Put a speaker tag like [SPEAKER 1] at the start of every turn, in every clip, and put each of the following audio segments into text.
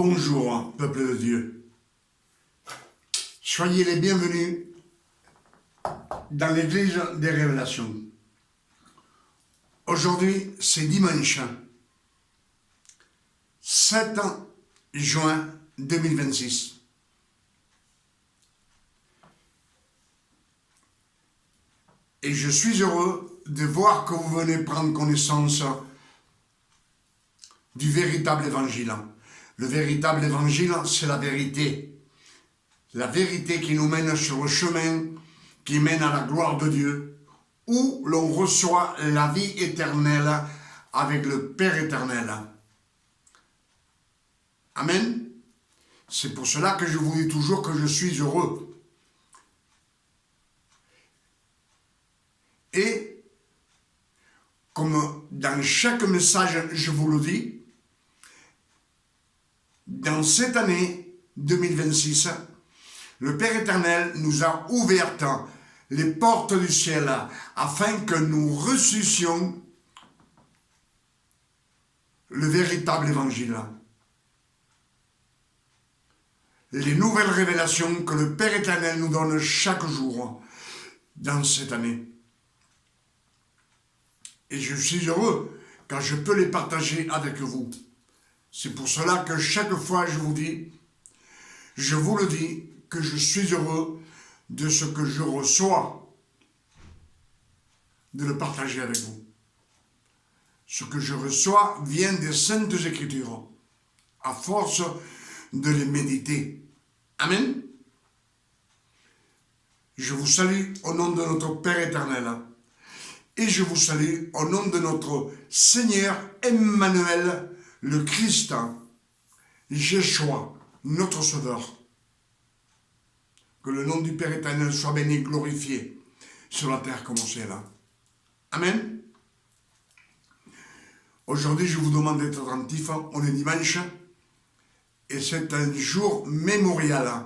[SPEAKER 1] Bonjour, peuple de Dieu. Soyez les bienvenus dans l'église des révélations. Aujourd'hui, c'est dimanche, 7 juin 2026. Et je suis heureux de voir que vous venez prendre connaissance du véritable évangile. Le véritable évangile, c'est la vérité. La vérité qui nous mène sur le chemin qui mène à la gloire de Dieu, où l'on reçoit la vie éternelle avec le Père éternel. Amen. C'est pour cela que je vous dis toujours que je suis heureux. Et, comme dans chaque message, je vous le dis, dans cette année 2026, le Père éternel nous a ouvert les portes du ciel afin que nous reçussions le véritable évangile. Les nouvelles révélations que le Père éternel nous donne chaque jour dans cette année. Et je suis heureux quand je peux les partager avec vous. C'est pour cela que chaque fois je vous le dis, que je suis heureux de ce que je reçois, de le partager avec vous. Ce que je reçois vient des Saintes Écritures, à force de les méditer. Amen. Je vous salue au nom de notre Père éternel. Et je vous salue au nom de notre Seigneur Emmanuel, le Christ, Yeshua, notre Sauveur. Que le nom du Père éternel soit béni et glorifié sur la terre comme au ciel. Amen. Aujourd'hui, je vous demande d'être attentif. On est dimanche et c'est un jour mémorial.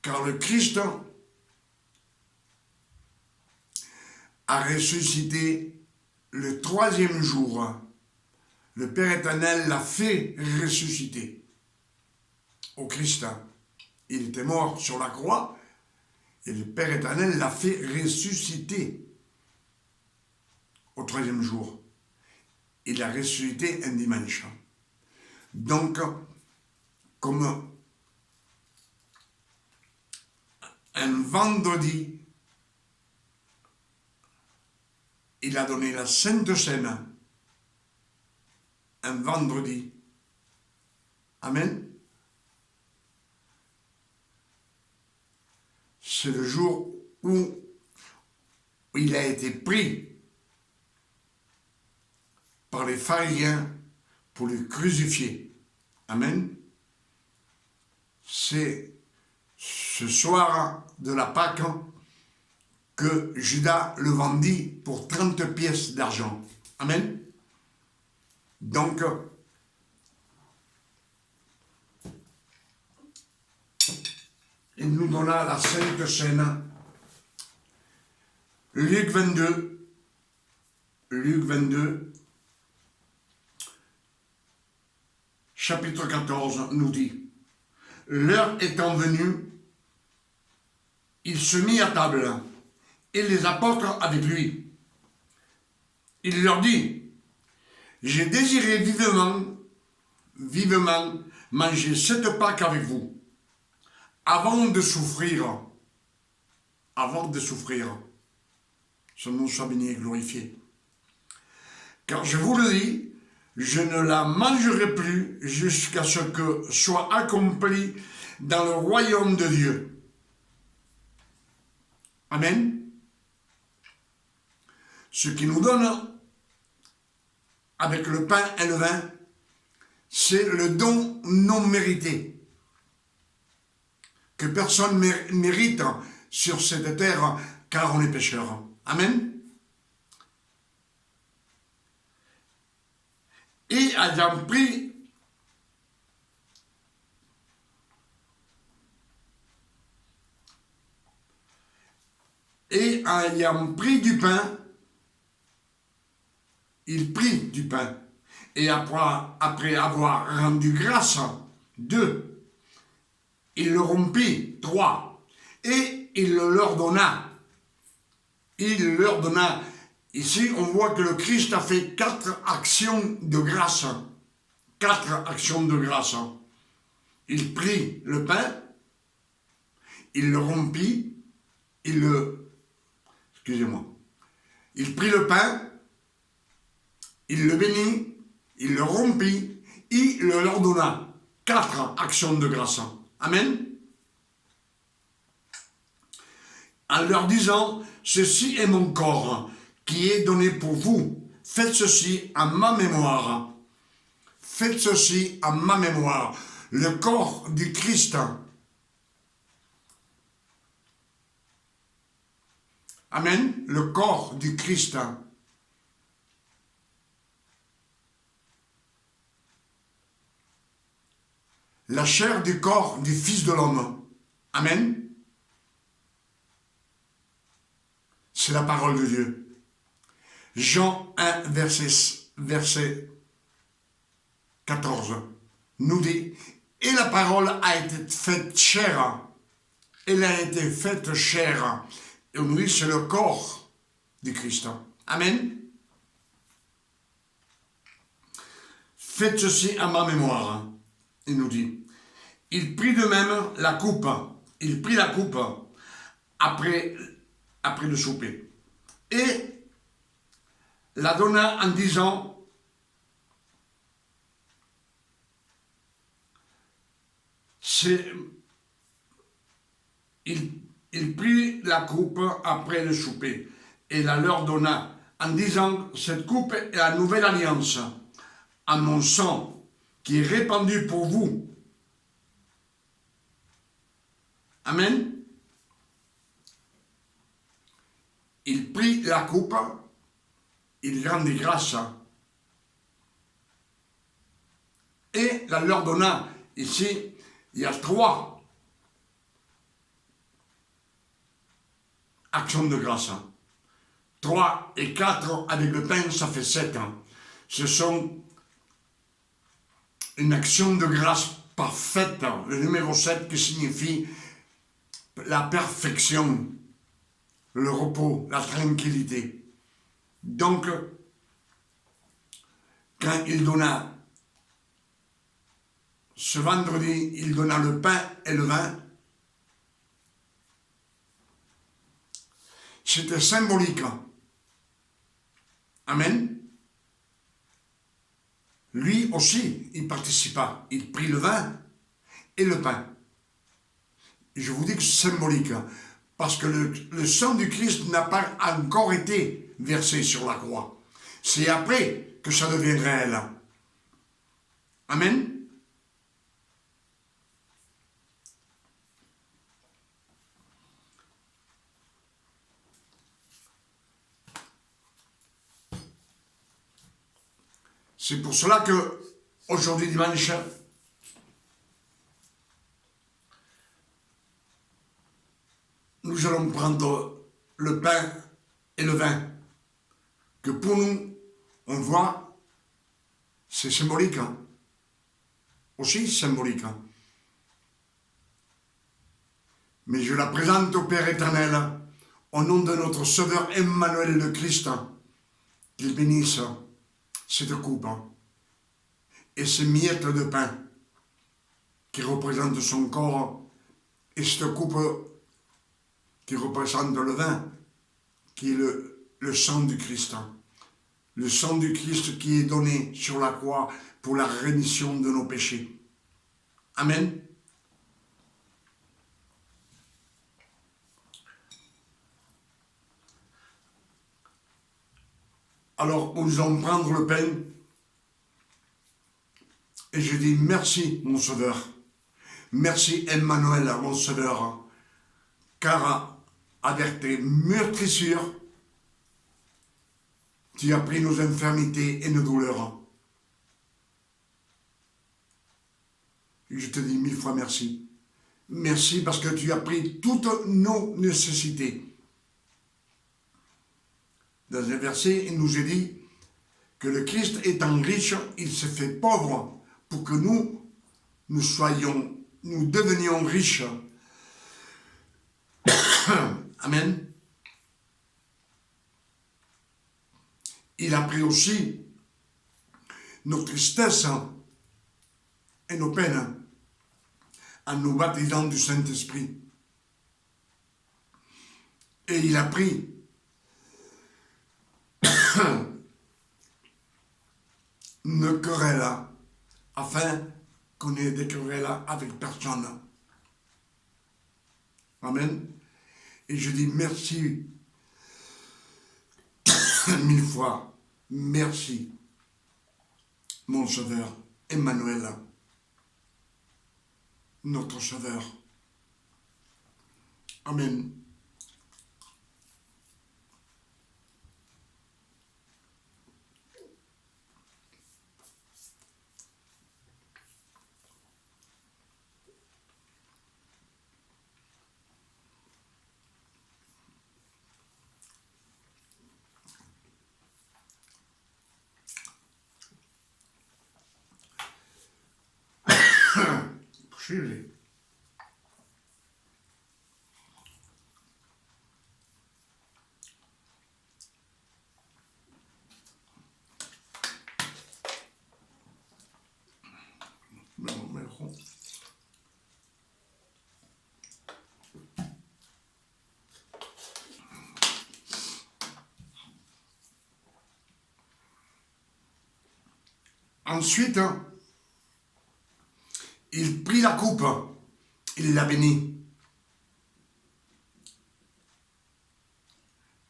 [SPEAKER 1] Car le Christ a ressuscité le 3e jour. Le Père éternel l'a fait ressusciter au Christ. Il était mort sur la croix et le Père éternel l'a fait ressusciter au 3e jour. Il a ressuscité un dimanche. Donc, comme un vendredi, il a donné la Sainte Seine un vendredi. Amen. C'est le jour où il a été pris par les pharisiens pour le crucifier. Amen. C'est ce soir de la Pâque que Judas le vendit pour 30 pièces d'argent. Amen. Donc, il nous donna la Sainte Seine. Luc 22, chapitre 14 nous dit, « L'heure étant venue, il se mit à table, et les apôtres avec lui. Il leur dit, « J'ai désiré vivement manger cette Pâque avec vous, avant de souffrir, son nom soit béni et glorifié. Car je vous le dis, je ne la mangerai plus jusqu'à ce que soit accompli dans le royaume de Dieu. » Amen. Ce qui nous donne, avec le pain et le vin, c'est le don non mérité, que personne mérite sur cette terre, car on est pécheur. Amen. Et ayant pris du pain, il prit du pain, Et après avoir rendu grâce, 2, il le rompit, 3, et il le leur donna. Il leur donna. Ici, on voit que le Christ a fait 4 actions de grâce. 4 actions de grâce. Il prit le pain, il le rompit, il prit le pain, il le bénit, il le rompit, il le leur donna. 4 actions de grâce. Amen. En leur disant, ceci est mon corps qui est donné pour vous. Faites ceci en ma mémoire. Faites ceci en ma mémoire. Le corps du Christ. Amen. Le corps du Christ. La chair du corps du Fils de l'homme. Amen. C'est la parole de Dieu. Jean 1, verset 14, nous dit, et la parole a été faite chair. Elle a été faite chair. Et on nous dit, c'est le corps du Christ. Amen. Faites ceci à ma mémoire. Il nous dit. Il prit de même la coupe. Il prit la coupe après le souper. Et la donna en disant, il prit la coupe après le souper et la leur donna en disant, cette coupe est la nouvelle alliance en mon sang qui est répandu pour vous. Amen. Il prit la coupe, il rendit grâce et la leur donna. Ici, il y a 3 actions de grâce. 3 et 4 avec le pain, ça fait 7. Ce sont une action de grâce parfaite. Le numéro 7 qui signifie la perfection, le repos, la tranquillité. Donc, quand il donna, ce vendredi, il donna le pain et le vin, c'était symbolique. Amen. Lui aussi, il participa. Il prit le vin et le pain. Je vous dis que c'est symbolique, parce que le sang du Christ n'a pas encore été versé sur la croix. C'est après que ça devient réel. Amen. C'est pour cela que aujourd'hui dimanche, nous allons prendre le pain et le vin, que pour nous, on voit, c'est symbolique, aussi symbolique. Mais je la présente au Père éternel, au nom de notre Sauveur Emmanuel le Christ, qu'il bénisse cette coupe et ces miettes de pain qui représentent son corps, et cette coupe qui représente le vin, qui est le sang du Christ. Le sang du Christ qui est donné sur la croix pour la rémission de nos péchés. Amen. Alors, nous allons prendre le pain et je dis merci, mon Sauveur. Merci, Emmanuel, mon Sauveur, car avec tes meurtrissures, tu as pris nos infirmités et nos douleurs. Et je te dis 1000 fois merci. Merci parce que tu as pris toutes nos nécessités. Dans un verset, il nous est dit que le Christ étant riche, il s'est fait pauvre pour que nous devenions riches. Amen. Il a pris aussi nos tristesses et nos peines en nous baptisant du Saint-Esprit. Et il a pris une querelle afin qu'on ait des querelles avec personne. Amen. Et je dis merci 1000 fois. Merci, mon Sauveur, Emmanuel, notre Sauveur. Amen. Chile. Ensuite, il prit la coupe, il la bénit.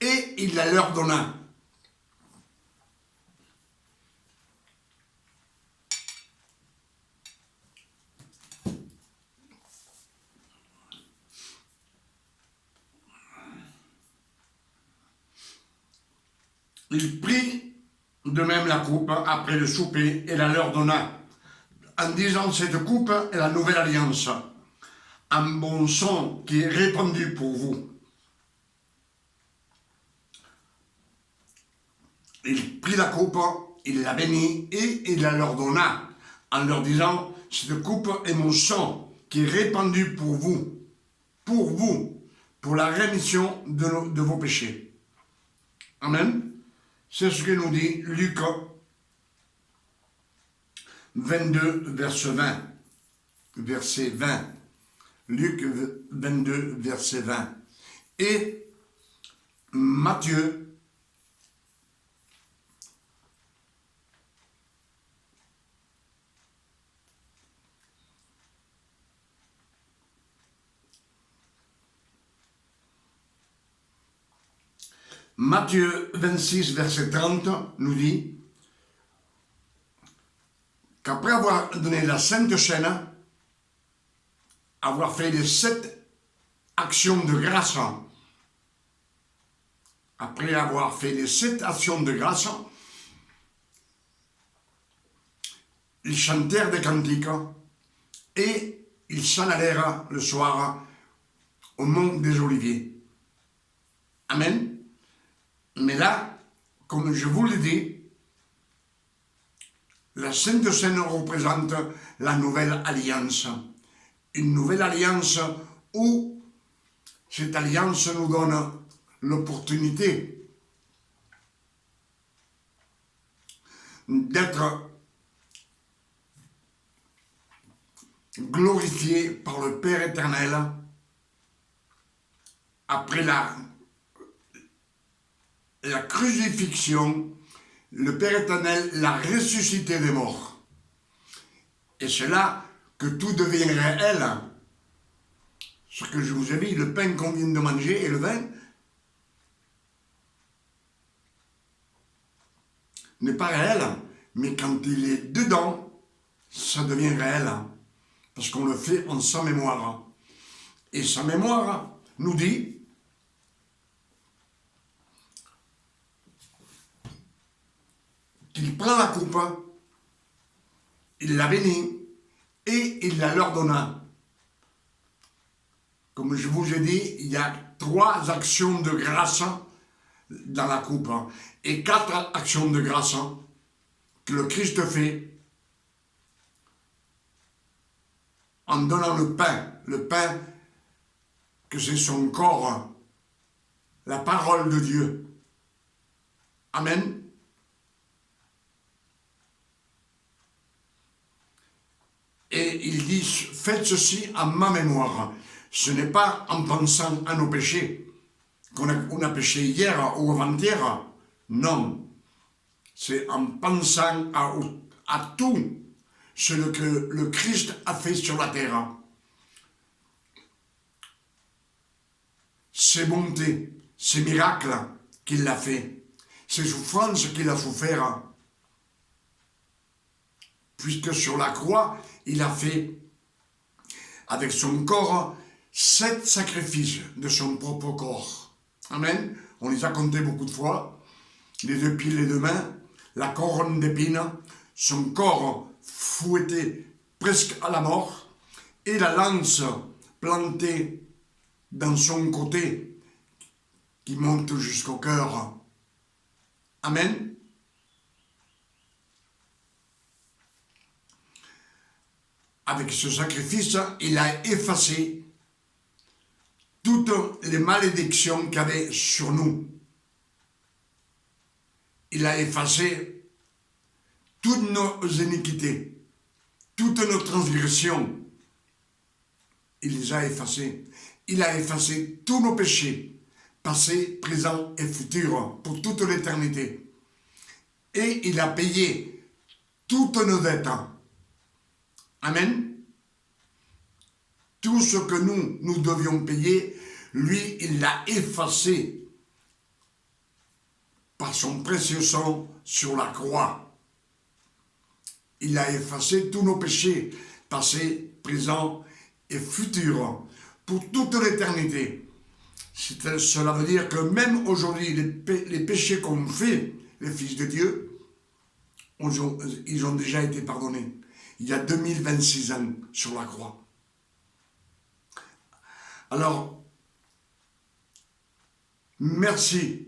[SPEAKER 1] Et il la leur donna. Il prit de même la coupe après le souper et la leur donna, en disant: cette coupe est la nouvelle alliance, un bon sang qui est répandu pour vous. Il prit la coupe, il la bénit et il la leur donna, en leur disant: cette coupe est mon sang qui est répandu pour vous, pour la rémission de vos péchés. Amen. C'est ce que nous dit Luc 22, verset 20. Verset 20. Luc 22, verset 20. Et Matthieu 26, verset 30 nous dit qu'après avoir donné la Sainte Chaîne, avoir fait les 7 actions de grâce, après avoir fait les 7 actions de grâce, ils chantèrent des cantiques et ils s'en allèrent le soir au mont des Oliviers. Amen. Mais là, comme je vous l'ai dit, la Sainte Seine représente la nouvelle alliance. Une nouvelle alliance où cette alliance nous donne l'opportunité d'être glorifiés par le Père éternel après la crucifixion. Le Père éternel l'a ressuscité des morts. Et c'est là que tout devient réel. Ce que je vous ai dit, le pain qu'on vient de manger et le vin n'est pas réel, mais quand il est dedans, ça devient réel. Parce qu'on le fait en sa mémoire. Et sa mémoire nous dit qu'il prend la coupe, il la bénit et il la leur donna. Comme je vous ai dit, il y a 3 actions de grâce dans la coupe et 4 actions de grâce que le Christ fait en donnant le pain que c'est son corps, la parole de Dieu. Amen. Et il dit, faites ceci en ma mémoire. Ce n'est pas en pensant à nos péchés, qu'on a péché hier ou avant-hier. Non. C'est en pensant à tout ce que le Christ a fait sur la terre. Ses bontés, ses miracles qu'il a fait, ses souffrances qu'il a souffert. Puisque sur la croix, il a fait avec son corps 7 sacrifices de son propre corps. Amen. On les a comptés beaucoup de fois. Les 2 pieds, les 2 mains, la couronne d'épines, son corps fouetté presque à la mort, et la lance plantée dans son côté qui monte jusqu'au cœur. Amen. Avec ce sacrifice, il a effacé toutes les malédictions qu'il y avait sur nous. Il a effacé toutes nos iniquités, toutes nos transgressions. Il les a effacées. Il a effacé tous nos péchés, passés, présents et futurs, pour toute l'éternité. Et il a payé toutes nos dettes. Amen. Tout ce que nous devions payer, lui, il l'a effacé par son précieux sang sur la croix. Il a effacé tous nos péchés, passés, présents et futurs, pour toute l'éternité. Cela veut dire que même aujourd'hui, les péchés qu'ont fait les fils de Dieu, ils ont déjà été pardonnés. Il y a 2026 ans sur la croix. Alors, merci,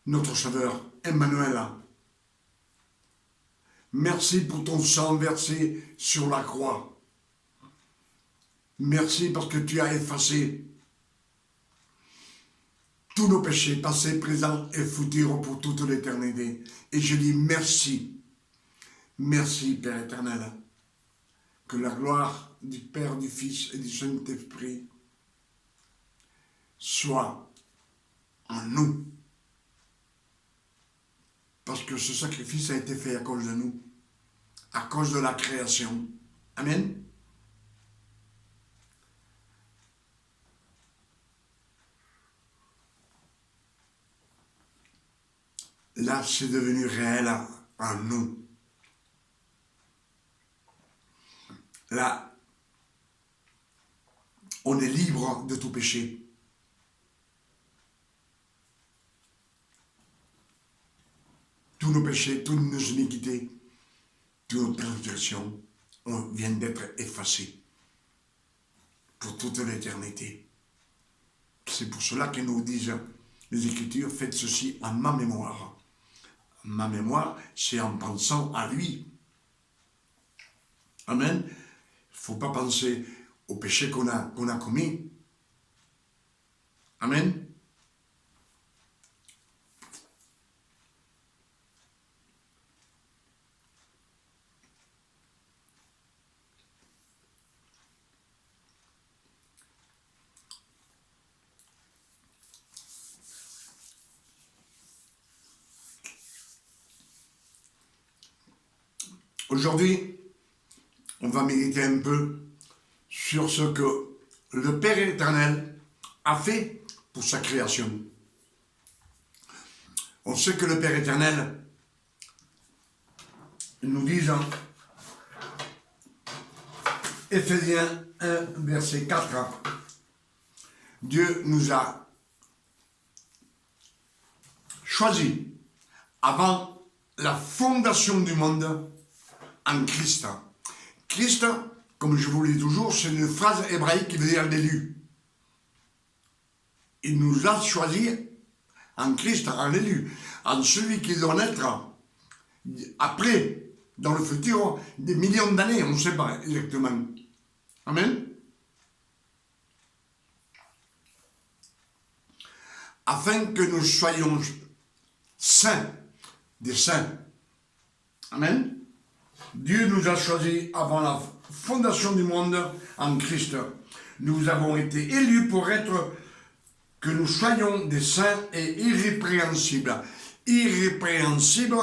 [SPEAKER 1] notre Sauveur, Emmanuel. Merci pour ton sang versé sur la croix. Merci parce que tu as effacé tous nos péchés, passés, présents et futurs pour toute l'éternité. Et je dis merci. Merci, Père éternel. Que la gloire du Père, du Fils et du Saint-Esprit soit en nous. Parce que ce sacrifice a été fait à cause de nous, à cause de la création. Amen. Là, c'est devenu réel en nous. Là, on est libre de tout péché. Tous nos péchés, toutes nos iniquités, toutes nos transgressions viennent d'être effacés pour toute l'éternité. C'est pour cela que nous disent les Écritures, faites ceci en ma mémoire. Ma mémoire, c'est en pensant à lui. Amen. Il ne faut pas penser aux péchés qu'on a commis. Amen. Aujourd'hui, on va méditer un peu sur ce que le Père éternel a fait pour sa création. On sait que le Père éternel nous dit en Éphésiens 1, verset 4, Dieu nous a choisis avant la fondation du monde en Christ. Christ, comme je vous le dis toujours, c'est une phrase hébraïque qui veut dire l'élu. Il nous a choisis en Christ, en l'élu, en celui qui doit naître après, dans le futur, des millions d'années, on ne sait pas exactement. Amen. Afin que nous soyons saints, des saints. Amen. Dieu nous a choisis avant la fondation du monde en Christ. Nous avons été élus pour être, que nous soyons des saints et irrépréhensibles. Irrépréhensible,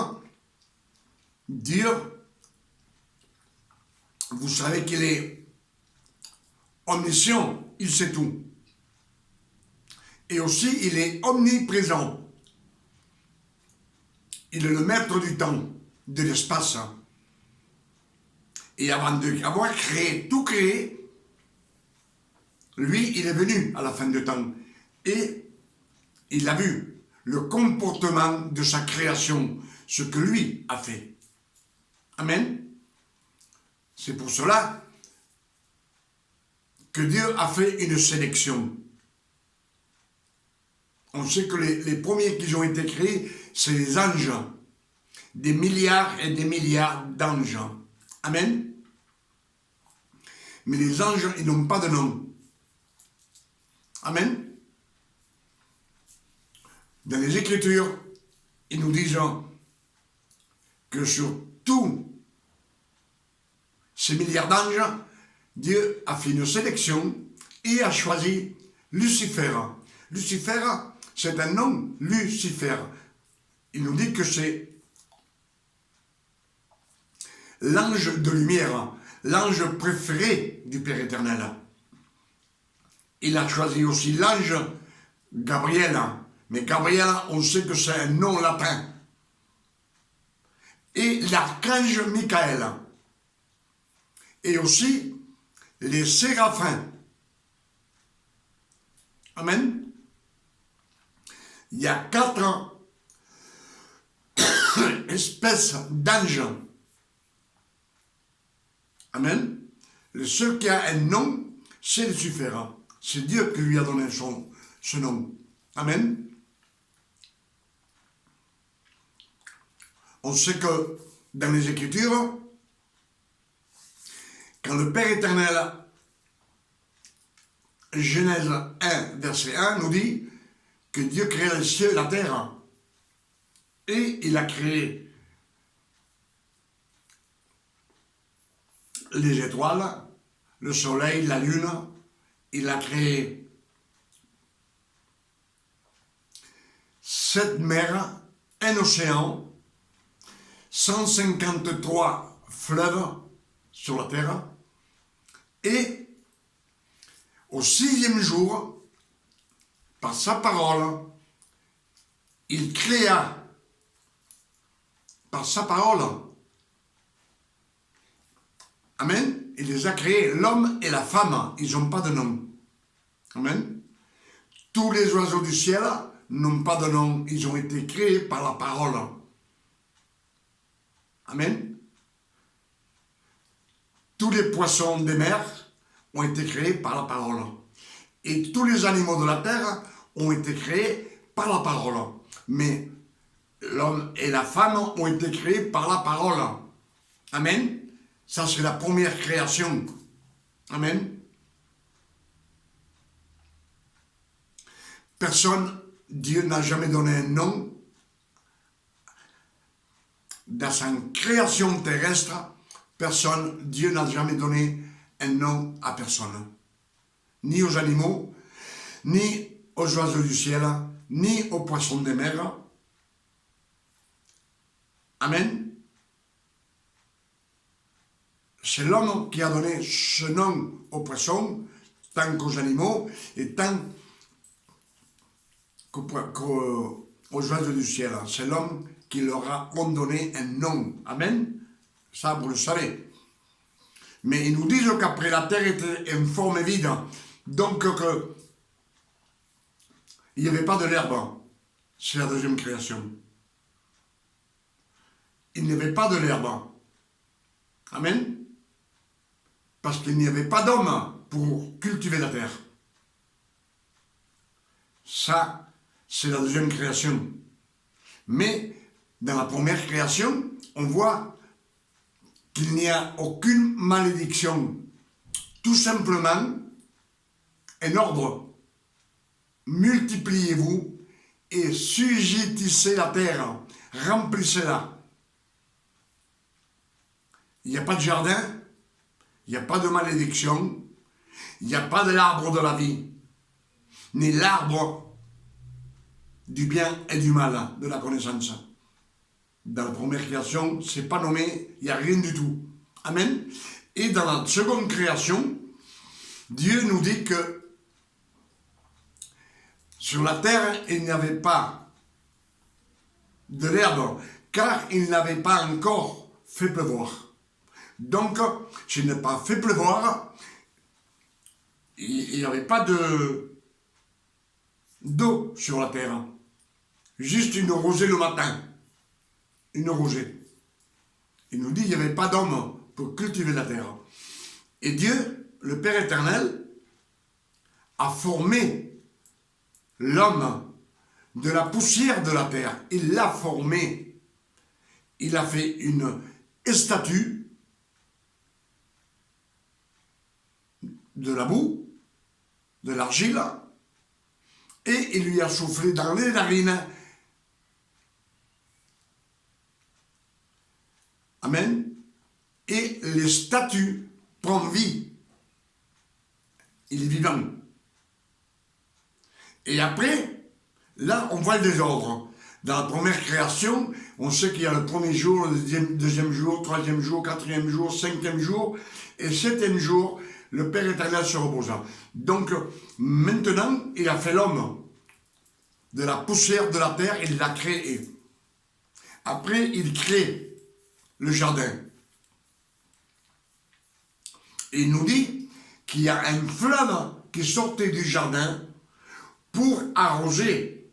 [SPEAKER 1] Dieu, vous savez qu'il est omniscient, il sait tout. Et aussi, il est omniprésent. Il est le maître du temps, de l'espace. Et avant d'avoir créé, tout créé, lui, il est venu à la fin du temps. Et il a vu le comportement de sa création, ce que lui a fait. Amen. C'est pour cela que Dieu a fait une sélection. On sait que les premiers qui ont été créés, c'est les anges. Des milliards et des milliards d'anges. Amen. Mais les anges, ils n'ont pas de nom. Amen. Dans les Écritures, ils nous disent que sur tous ces milliards d'anges, Dieu a fait une sélection et a choisi Lucifer. Lucifer, c'est un nom, Lucifer. Il nous dit que c'est l'ange de lumière, l'ange préféré du Père éternel. Il a choisi aussi l'ange Gabriel, mais Gabriel, on sait que c'est un nom latin. Et l'archange Michael. Et aussi les séraphins. Amen. Il y a 4 espèces d'anges. Amen. Le seul qui a un nom, c'est Lucifer. C'est Dieu qui lui a donné ce nom. Amen. On sait que dans les Écritures, quand le Père éternel, Genèse 1, verset 1, nous dit que Dieu créa le ciel et la terre. Et il a créé les étoiles, le soleil, la lune. Il a créé 7 mers, un océan, 153 fleuves sur la terre. Et au 6e jour, par sa parole, il créa, par sa parole, amen, il les a créés, l'homme et la femme, ils n'ont pas de nom. Amen. Tous les oiseaux du ciel n'ont pas de nom, ils ont été créés par la parole. Amen. Tous les poissons des mers ont été créés par la parole. Et tous les animaux de la terre ont été créés par la parole. Mais l'homme et la femme ont été créés par la parole. Amen. Ça, c'est la première création. Amen. Personne, Dieu n'a jamais donné un nom dans sa création terrestre. Personne, Dieu n'a jamais donné un nom à personne. Ni aux animaux, ni aux oiseaux du ciel, ni aux poissons des mers. Amen. C'est l'homme qui a donné ce nom aux poissons, tant qu'aux animaux, et tant qu'aux oiseaux du ciel. C'est l'homme qui leur a donné un nom. Amen. Ça, vous le savez. Mais ils nous disent qu'après la terre était en forme vide, donc il n'y avait pas de l'herbe. C'est la deuxième création. Il n'y avait pas de l'herbe. Amen. Parce qu'il n'y avait pas d'homme pour cultiver la terre. Ça, c'est la deuxième création. Mais dans la première création, on voit qu'il n'y a aucune malédiction. Tout simplement, un ordre. Multipliez-vous et subjuguez la terre. Remplissez-la. Il n'y a pas de jardin, il n'y a pas de malédiction, il n'y a pas de l'arbre de la vie, ni l'arbre du bien et du mal, de la connaissance. Dans la première création, ce n'est pas nommé, il n'y a rien du tout. Amen. Et dans la seconde création, Dieu nous dit que sur la terre, il n'y avait pas de l'herbe, car il n'avait pas encore fait pleuvoir. Donc, s'il n'a pas fait pleuvoir, il n'y avait pas d'eau sur la terre. Juste une rosée le matin. Une rosée. Il nous dit qu'il n'y avait pas d'homme pour cultiver la terre. Et Dieu, le Père éternel, a formé l'homme de la poussière de la terre. Il l'a formé. Il a fait une statue de la boue, de l'argile, et il lui a soufflé dans les narines. Amen. Et les statues prennent vie. Il est vivant. Et après, là, on voit le désordre. Dans la première création, on sait qu'il y a le premier jour, le deuxième jour, troisième jour, quatrième jour, cinquième jour, et septième jour, le Père éternel se reposa. Donc, maintenant, il a fait l'homme de la poussière de la terre, il l'a créé. Après, il crée le jardin. Et il nous dit qu'il y a un fleuve qui sortait du jardin pour arroser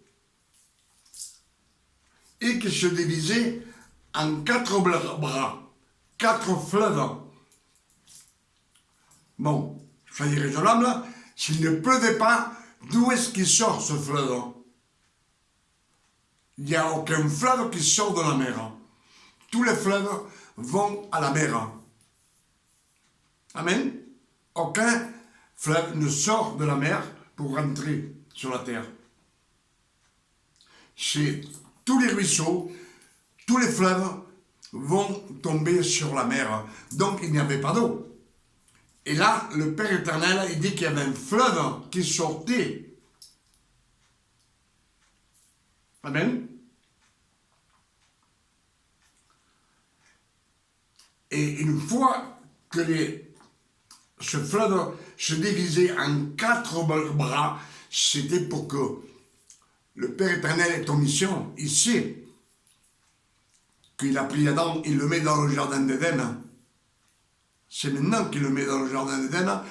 [SPEAKER 1] et qui se divisait en 4 bras, 4 fleuves. Bon, soyez raisonnable, s'il ne pleuvait pas, d'où est-ce qu'il sort ce fleuve? Il n'y a aucun fleuve qui sort de la mer. Tous les fleuves vont à la mer. Amen. Aucun fleuve ne sort de la mer pour rentrer sur la terre. C'est tous les ruisseaux, tous les fleuves vont tomber sur la mer. Donc il n'y avait pas d'eau. Et là, le Père éternel, il dit qu'il y avait un fleuve qui sortait. Amen. Et une fois que ce fleuve se divisait en 4 bras, c'était pour que le Père éternel est en mission. Il sait qu'il a pris Adam, il le met dans le jardin d'Éden. C'est maintenant qu'il le met dans le jardin d'Éden.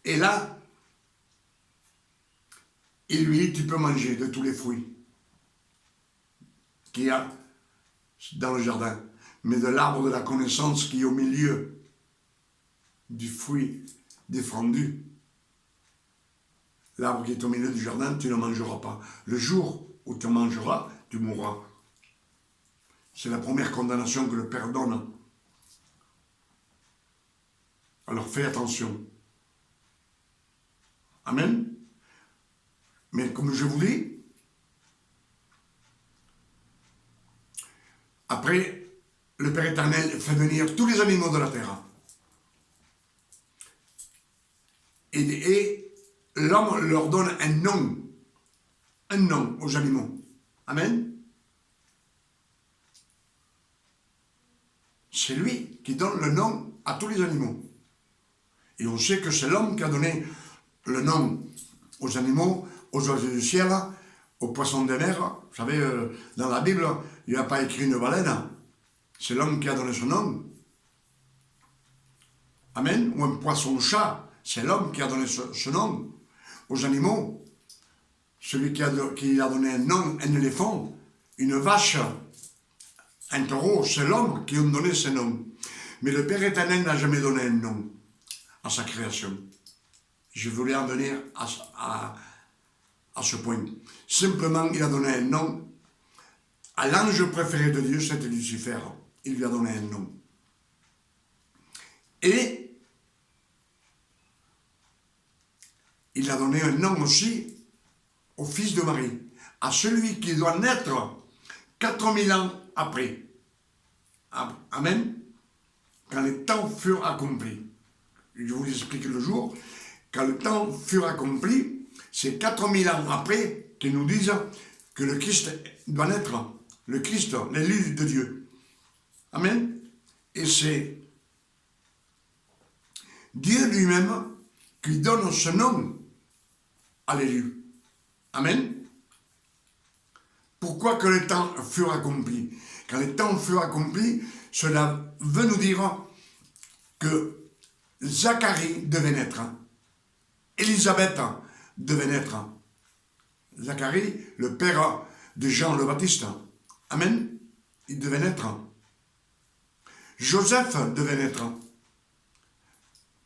[SPEAKER 1] Et là, il lui dit, tu peux manger de tous les fruits qu'il y a dans le jardin. Mais de l'arbre de la connaissance qui est au milieu du fruit défendu. L'arbre qui est au milieu du jardin, tu ne mangeras pas. Le jour où tu mangeras, tu mourras. C'est la première condamnation que le Père donne. Alors fais attention. Amen. Mais comme je vous dis, après, le Père éternel fait venir tous les animaux de la terre. Et l'homme leur donne un nom aux animaux. Amen. C'est lui qui donne le nom à tous les animaux. Et on sait que c'est l'homme qui a donné le nom aux animaux, aux oiseaux du ciel, aux poissons des mers. Vous savez, dans la Bible, il n'y a pas écrit une baleine. C'est l'homme qui a donné son nom. Amen. Ou un poisson-chat, c'est l'homme qui a donné ce nom. Aux animaux, celui qui a donné un nom, un éléphant, une vache, un taureau, c'est l'homme qui a donné ce nom. Mais le Père éternel n'a jamais donné un nom à sa création. Je voulais en venir à ce point. Simplement, il a donné un nom à l'ange préféré de Dieu, c'était Lucifer. Il lui a donné un nom. Et il a donné un nom aussi au fils de Marie, à celui qui doit naître 4000 ans après. Amen. Quand les temps furent accomplis. Je vous l'explique le jour. Quand le temps furent accompli, c'est 4000 ans après qu'ils nous disent que le Christ doit naître. Le Christ, l'élu de Dieu. Amen. Et c'est Dieu lui-même qui donne ce nom à l'élu. Amen. Pourquoi que les temps furent accomplis? Quand les temps furent accomplis, cela veut nous dire que Zacharie devait naître. Élisabeth devait naître. Zacharie, le père de Jean le Baptiste. Amen. Il devait naître. Joseph devait naître.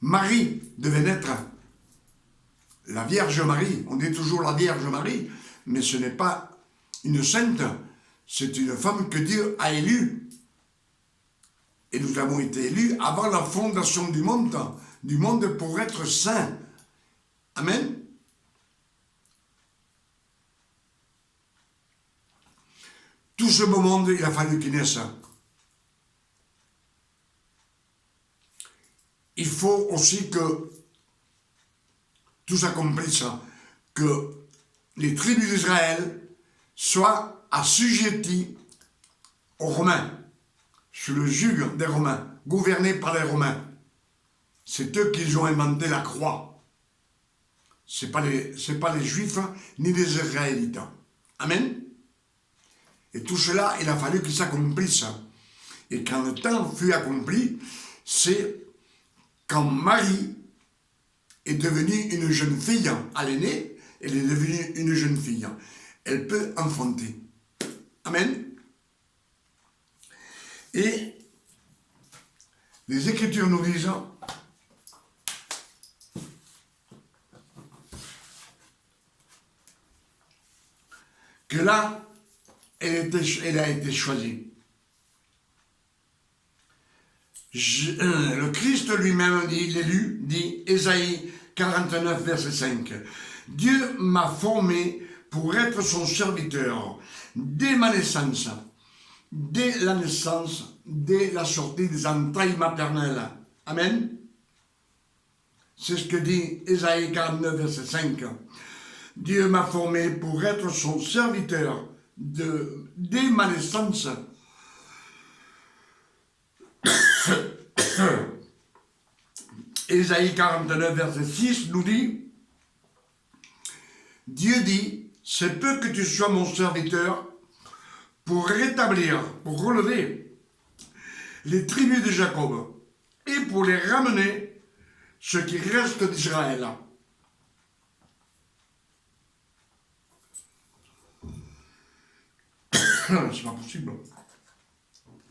[SPEAKER 1] Marie devait naître. La Vierge Marie, on dit toujours la Vierge Marie, mais ce n'est pas une sainte, c'est une femme que Dieu a élue. Et nous avons été élus avant la fondation du monde pour être saints. Amen. Tout ce beau monde, il a fallu qu'il naisse. Il faut aussi que tout s'accomplisse, que les tribus d'Israël soient assujetties aux Romains, sous le joug des Romains, gouvernés par les Romains. C'est eux qui ont inventé la croix. Ce n'est pas les Juifs ni les Israélites. Amen. Et tout cela, il a fallu qu'il s'accomplisse. Et quand le temps fut accompli, c'est quand Marie est devenue une jeune fille à l'aînée, elle est devenue une jeune fille. Elle peut enfanter. Amen. Et les Écritures nous disent que là, elle a été choisie. Le Christ lui-même dit, l'élu, dit Ésaïe 49, verset 5. Dieu m'a formé pour être son serviteur dès ma naissance, dès la naissance, dès la sortie des entrailles maternelles. Amen. C'est ce que dit Ésaïe 49, verset 5. Dieu m'a formé pour être son serviteur dès ma naissance. Ésaïe 49, verset 6 nous dit, Dieu dit, c'est peu que tu sois mon serviteur pour rétablir, pour relever les tribus de Jacob et pour les ramener ce qui reste d'Israël. C'est pas possible.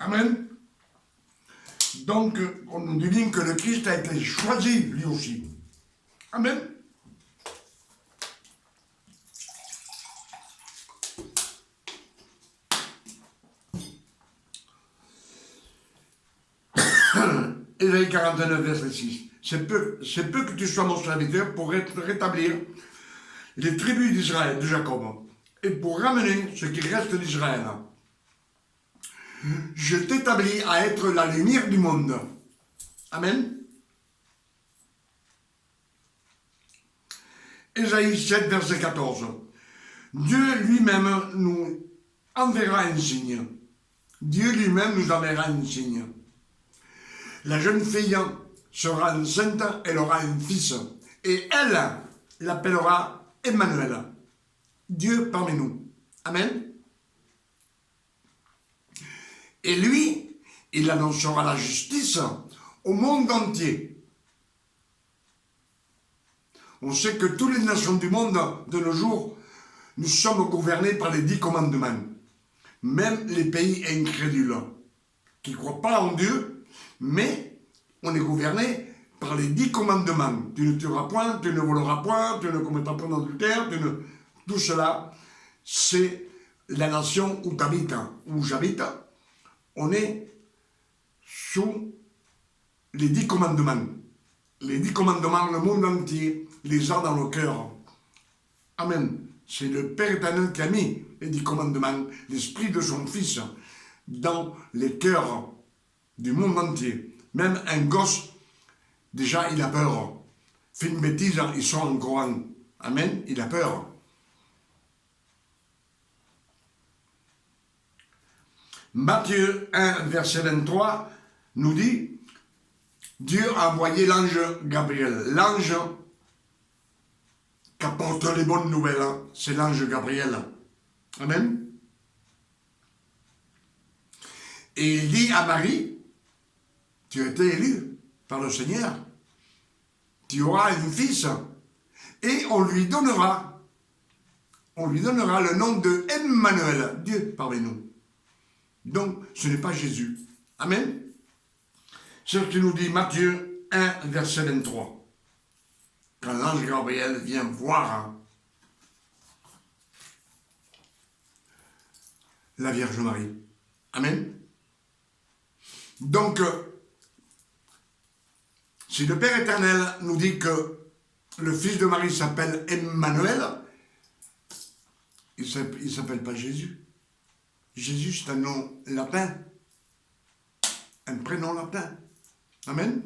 [SPEAKER 1] Amen. Donc, on nous dit bien que le Christ a été choisi, lui aussi. Amen. Ésaïe 49, verset 6. C'est peu que tu sois mon serviteur pour rétablir les tribus d'Israël, de Jacob, et pour ramener ce qui reste d'Israël. Je t'établis à être la lumière du monde. Amen. Ésaïe 7, verset 14. Dieu lui-même nous enverra un signe. Dieu lui-même nous enverra un signe. La jeune fille sera enceinte, elle aura un fils. Et elle l'appellera Emmanuel. Dieu parmi nous. Amen. Et lui, il annoncera la justice au monde entier. On sait que toutes les nations du monde, de nos jours, nous sommes gouvernés par les 10 commandements. Même les pays incrédules, qui ne croient pas en Dieu, mais on est gouverné par les 10 commandements. Tu ne tueras point, tu ne voleras point, tu ne commettras point d'adultère, tout cela, c'est la nation où tu habites, où j'habite, on est sous les 10 commandements. Les 10 commandements, le monde entier les a dans le cœur. Amen. C'est le Père éternel qui a mis les 10 commandements, l'esprit de son Fils, dans les cœurs du monde entier. Même un gosse, déjà, il a peur. Fait une bêtise, il sort en courant. Amen. Il a peur. Matthieu 1, verset 23, nous dit, Dieu a envoyé l'ange Gabriel. L'ange qui apporte les bonnes nouvelles, c'est l'ange Gabriel. Amen. Et il dit à Marie, tu as été élue par le Seigneur, tu auras un fils, et on lui donnera le nom de Emmanuel, Dieu parmi nous. Donc, ce n'est pas Jésus. Amen. C'est ce que nous dit Matthieu 1, verset 23. Quand l'ange Gabriel vient voir la Vierge Marie. Amen. Donc, si le Père éternel nous dit que le fils de Marie s'appelle Emmanuel, il ne s'appelle pas Jésus. Jésus, c'est un nom latin, un prénom latin. Amen.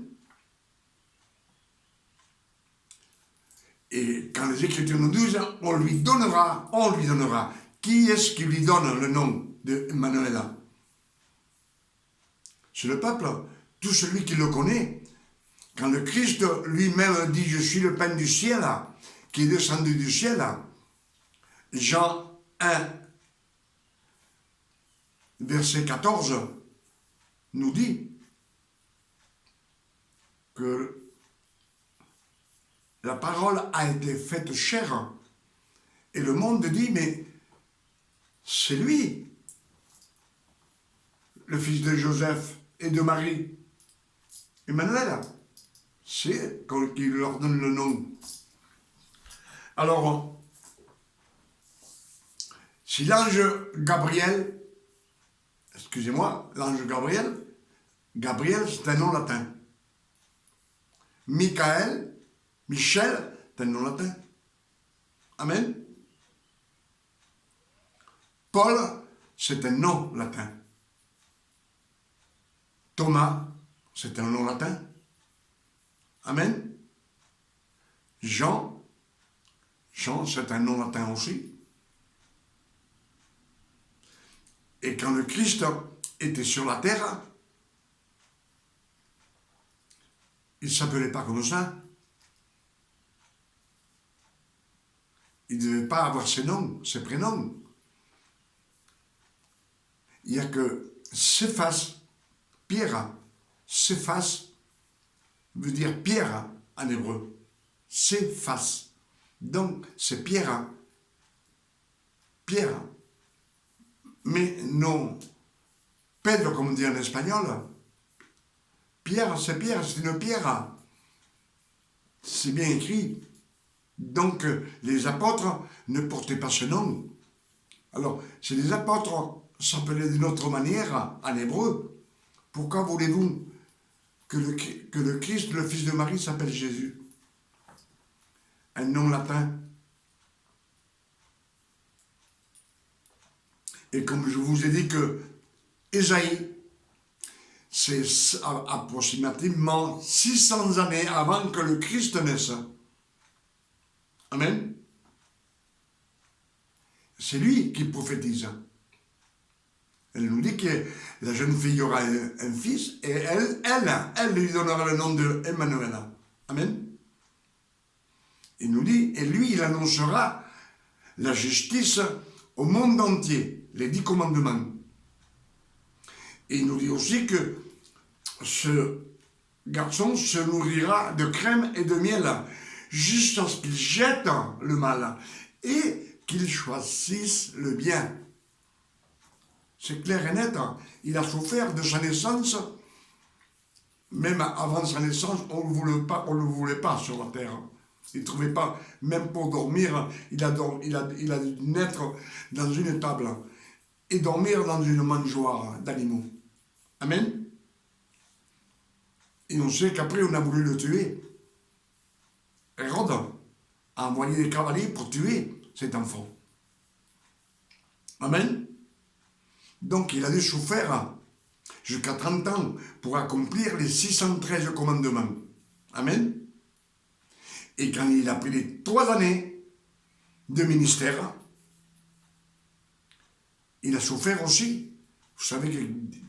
[SPEAKER 1] Et quand les Écritures nous disent, on lui donnera. Qui est-ce qui lui donne le nom de Emmanuel? C'est le peuple, tout celui qui le connaît. Quand le Christ lui-même dit, je suis le pain du ciel, qui est descendu du ciel, Jean 1, verset 14, nous dit que la parole a été faite chair. Et le monde dit, mais c'est lui, le fils de Joseph et de Marie. Emmanuel, c'est qui leur donne le nom. Alors, si l'ange Gabriel, excusez-moi, l'ange Gabriel, c'est un nom latin. Michel, c'est un nom latin. Amen. Paul, c'est un nom latin. Thomas, c'est un nom latin. Amen. Jean, c'est un nom latin aussi. Et quand le Christ était sur la terre, il ne s'appelait pas comme ça. Il ne devait pas avoir ses noms, ses prénoms. Il n'y a que Céphas, Pierre. Céphas veut dire pierre en hébreu. Céphas. Donc, c'est Pierre. Pierre. Mais non, Pedro, comme on dit en espagnol. Pierre, c'est une pierre. C'est bien écrit. Donc, les apôtres ne portaient pas ce nom. Alors, si les apôtres s'appelaient d'une autre manière, en hébreu, pourquoi voulez-vous que le Christ, le Fils de Marie, s'appelle Jésus? Un nom latin. Et comme je vous ai dit que Ésaïe, c'est approximativement 600 années avant que le Christ naisse. Amen. C'est lui qui prophétise. Elle nous dit que la jeune fille aura un fils et elle lui donnera le nom de Emmanuel. Amen. Il nous dit, et lui, il annoncera la justice au monde entier, les 10 commandements. Et il nous dit aussi que ce garçon se nourrira de crème et de miel jusqu'à ce qu'il jette le mal et qu'il choisisse le bien. C'est clair et net. Il a souffert de sa naissance. Même avant sa naissance, on ne le voulait pas sur la terre. Il ne trouvait pas, même pour dormir, il a dû naître dans une table et dormir dans une mangeoire d'animaux. Amen. Et on sait qu'après, on a voulu le tuer. Hérode a envoyé des cavaliers pour tuer cet enfant. Amen. Donc, il a dû souffrir jusqu'à 30 ans pour accomplir les 613 commandements. Amen. Et quand il a pris les 3 années de ministère, il a souffert aussi. Vous savez que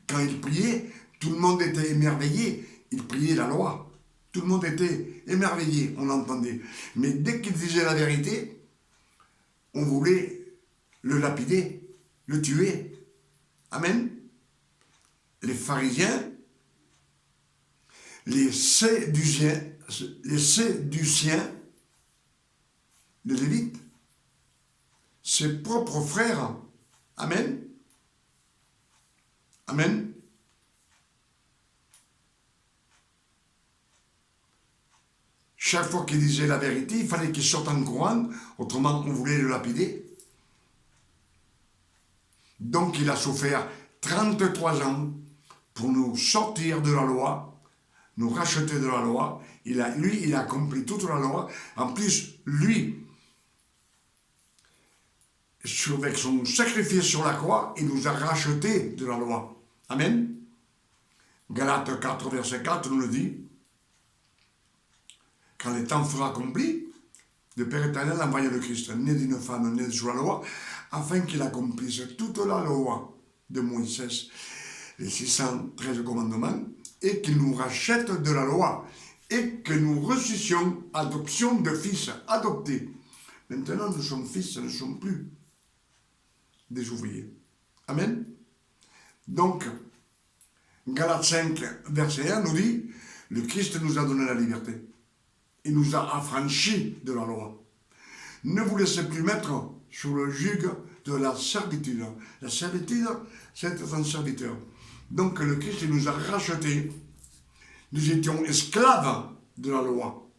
[SPEAKER 1] quand il priait, tout le monde était émerveillé. Il priait la loi. Tout le monde était émerveillé, on l'entendait. Mais dès qu'il disait la vérité, on voulait le lapider, le tuer. Amen. Les pharisiens, les séduciens, les Lévites, ses propres frères. Amen. Amen. Chaque fois qu'il disait la vérité, il fallait qu'il sorte en courant, autrement on voulait le lapider. Donc il a souffert 33 ans pour nous sortir de la loi, nous racheter de la loi. Il a accompli toute la loi. En plus, lui, avec son sacrifice sur la croix, il nous a rachetés de la loi. Amen. Galates 4, verset 4 nous le dit. Quand le temps sera accompli, le Père éternel a envoyé le Christ, né d'une femme, né sous la loi, afin qu'il accomplisse toute la loi de Moïse, les 613 commandements, et qu'il nous rachète de la loi, et que nous reçussions adoption de fils adoptés. Maintenant, nous sommes fils, nous ne sommes plus des ouvriers. Amen. Donc, Galates 5, verset 1 nous dit, le Christ nous a donné la liberté. Il nous a affranchis de la loi. Ne vous laissez plus mettre sous le joug de la servitude. La servitude, c'est être un serviteur. Donc le Christ nous a rachetés. Nous étions esclaves de la loi.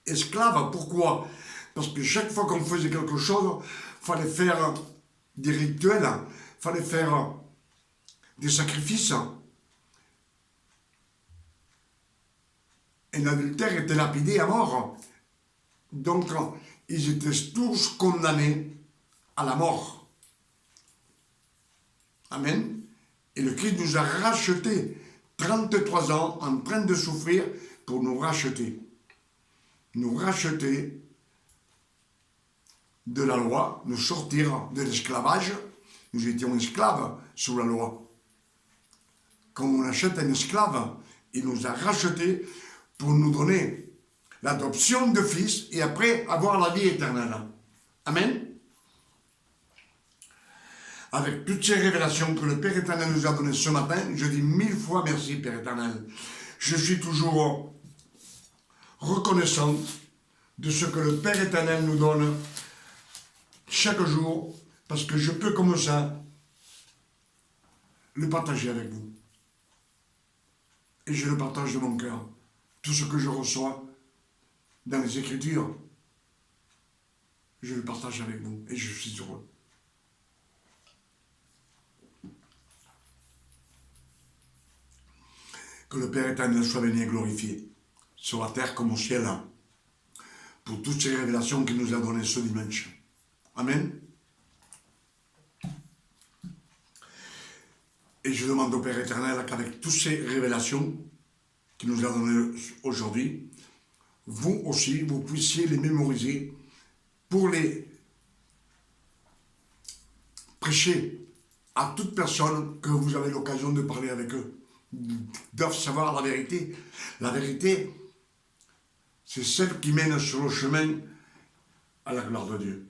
[SPEAKER 1] Esclaves, pourquoi? Parce que chaque fois qu'on faisait quelque chose, il fallait faire des rituels, il fallait faire des sacrifices. Un adultère était lapidé à mort. Donc, ils étaient tous condamnés à la mort. Amen. Et le Christ nous a rachetés 33 ans en train de souffrir pour nous racheter. Nous racheter de la loi, nous sortir de l'esclavage. Nous étions esclaves sous la loi. Quand on achète un esclave, il nous a rachetés pour nous donner l'adoption de fils et après avoir la vie éternelle. Amen. Avec toutes ces révélations que le Père éternel nous a données ce matin, je dis 1000 fois merci, Père éternel. Je suis toujours reconnaissant de ce que le Père éternel nous donne chaque jour, parce que je peux comme ça le partager avec vous. Et je le partage de mon cœur. Tout ce que je reçois dans les Écritures, je le partage avec vous et je suis heureux. Que le Père éternel soit béni et glorifié, sur la terre comme au ciel, pour toutes ces révélations qu'il nous a données ce dimanche. Amen. Et je demande au Père éternel qu'avec toutes ces révélations qu'il nous a données aujourd'hui, vous aussi, vous puissiez les mémoriser pour les prêcher à toute personne que vous avez l'occasion de parler avec eux. Ils doivent savoir la vérité. La vérité, c'est celle qui mène sur le chemin à la gloire de Dieu.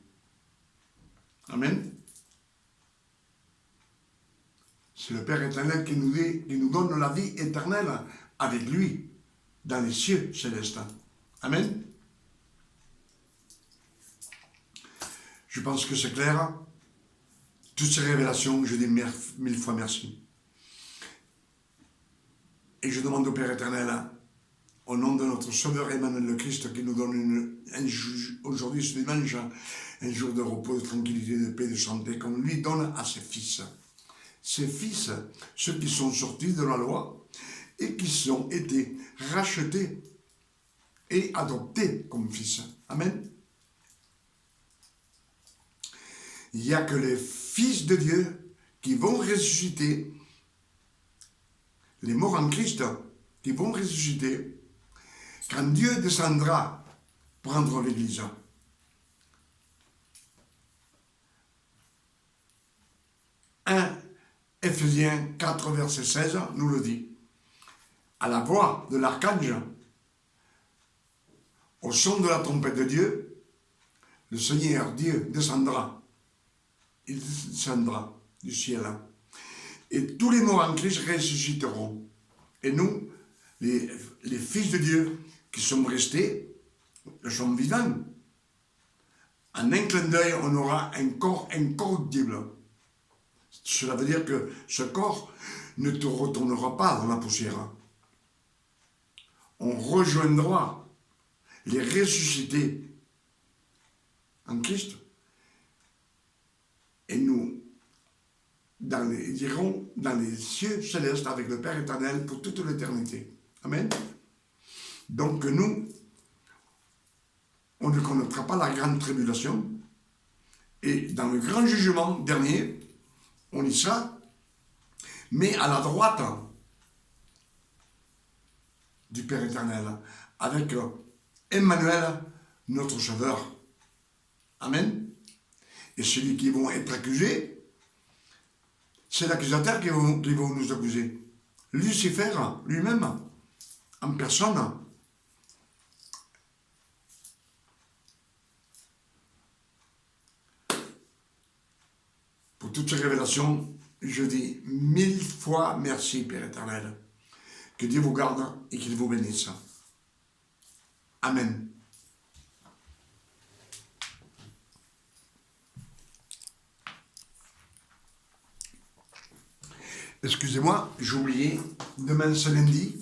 [SPEAKER 1] Amen. C'est le Père éternel qui nous donne la vie éternelle avec lui dans les cieux célestes. Amen. Je pense que c'est clair. Toutes ces révélations, je dis 1000 fois merci. Et je demande au Père éternel au nom de notre Sauveur Emmanuel le Christ qui nous donne aujourd'hui ce dimanche un jour de repos, de tranquillité, de paix, de santé, qu'on lui donne à ses fils. Ses fils, ceux qui sont sortis de la loi et qui ont été rachetés et adoptés comme fils. Amen. Il n'y a que les fils de Dieu qui vont ressusciter, les morts en Christ, qui vont ressusciter quand Dieu descendra prendre l'Église. 1 Ephésiens 4, verset 16 nous le dit. À la voix de l'archange, au son de la trompette de Dieu, le Seigneur Dieu descendra. Il descendra du ciel. Et tous les morts en Christ ressusciteront. Et nous, les fils de Dieu qui sommes restés, sommes vivants. En un clin d'œil, on aura un corps incorruptible. Cela veut dire que ce corps ne te retournera pas dans la poussière. On rejoindra les ressuscités en Christ et nous irons dans les cieux célestes avec le Père éternel pour toute l'éternité. Amen. Donc nous, on ne connaîtra pas la grande tribulation et dans le grand jugement dernier, on y sera, mais à la droite du Père éternel, avec Emmanuel, notre Sauveur. Amen. Et celui qui vont être accusés, c'est l'accusateur qui va nous accuser. Lucifer, lui-même, en personne. Pour toutes ces révélations, je dis 1000 fois merci, Père éternel. Que Dieu vous garde et qu'il vous bénisse. Amen. Excusez-moi, j'ai oublié, demain c'est lundi,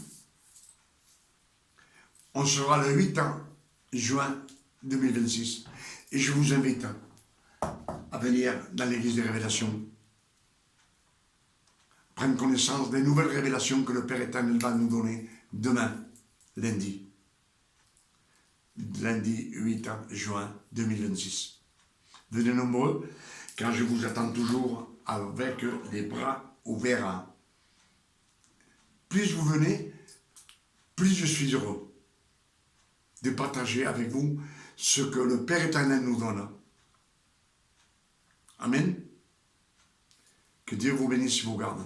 [SPEAKER 1] on sera le 8 juin 2026. Et je vous invite à venir dans l'église des révélations, prendre connaissance des nouvelles révélations que le Père éternel va nous donner demain, lundi 8 juin 2026. Venez nombreux, car je vous attends toujours avec les bras ouverts. Plus vous venez, plus je suis heureux de partager avec vous ce que le Père éternel nous donne. Amen. Que Dieu vous bénisse et vous garde.